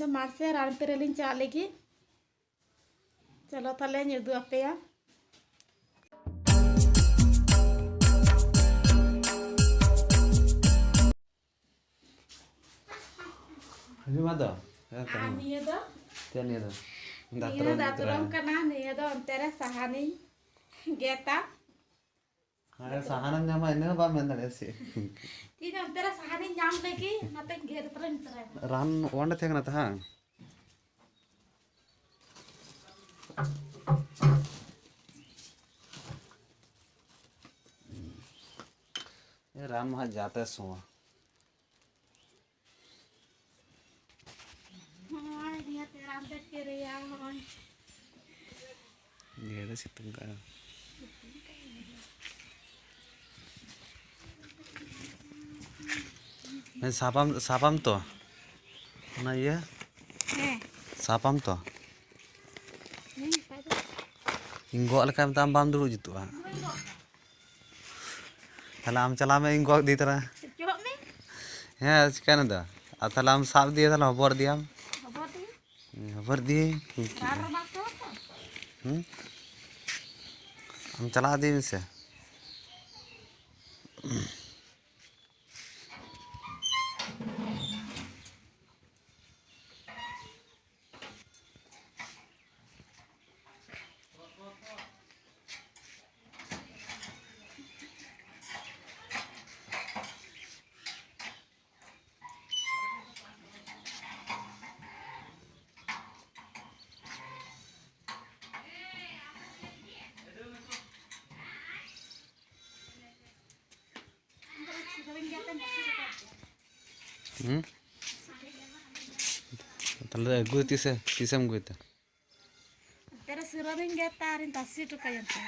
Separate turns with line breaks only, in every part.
इन माठ से रान पेरेलिंग चा लगी चलो ताले उदू आपेया
Lima dah.
निये दो
Tiada dah.
निये दातरम कना निये दो अंतरे Sahani गेता
Ada sahanan nyama ini apa mental sih?
तीन अंतरे सहानी जाम लगी नाते घेर तरन तरन
Ran wanda tiang na tahang. ये रान वहाँ जाता है सुआ
हां ये तेरा अंदर के रे यार हां
ये तो सितुंग का मैं sapam to ना ये sapam to इंगो अलग हम ताम बाम दुरु जितु आ थाला हम चला में इंगो दी तरह हैं चिकन दा आ थाला हम साफ दिए थाला हबर दिया हबर दिए हम चला दी से तले अगु तीसम गुइता
तेरा सिरोबिंग गेता रिन तसी टुका यंता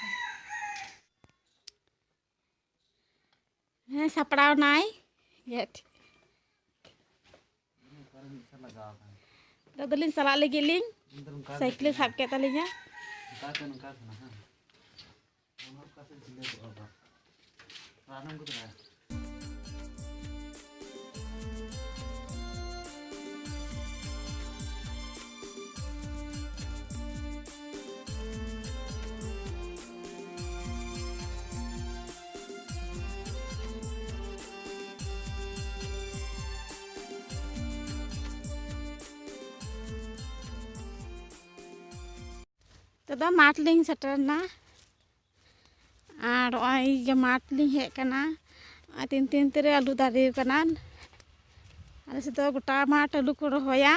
है सपड़ाव नाई गेट ददलिन सला लगी लिंग साइकिल साब के तलिया तो माठ लिंग सेटरना और ओई माठ लिंग हे कना तीन तीन तेरे आलू दारे कना अरे से तो गोटा माठ आलू को रोया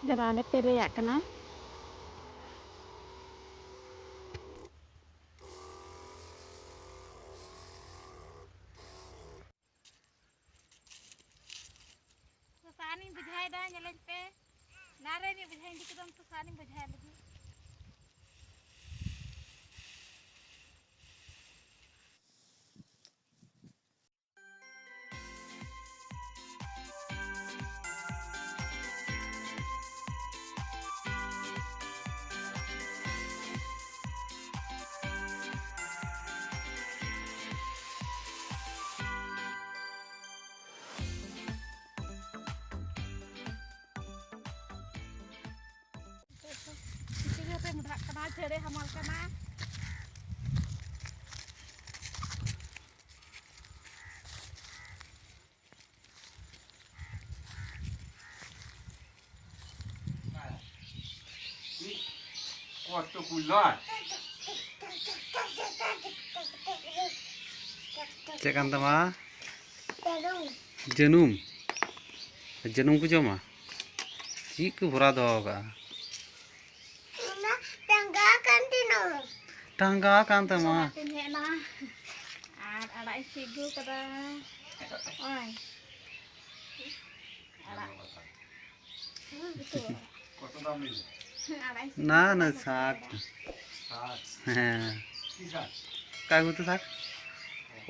जराने तेरे याकना तो सानी बुझाई दा जलन पे नारे ने बुझाई दी कदम तो सानी बुझाई लगी चढ़े हमाल कना
Waktu kulot. Cek kan tama? Jenum. Jenum ku joma. Cik ku berat hoga.
tangga
টাঙ্গা কানতে মা
Tin hẹ na. Ada isi gu kada. Oi. Ada. Betul. Ada isi.
না না শাক হ্যাঁ কাকু তো শাক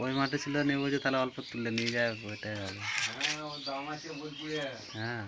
ওই মাঠে ছিল নেবো যে তাহলে অল্প তুলে নিয়ে যায় ওইটাই হবে হ্যাঁ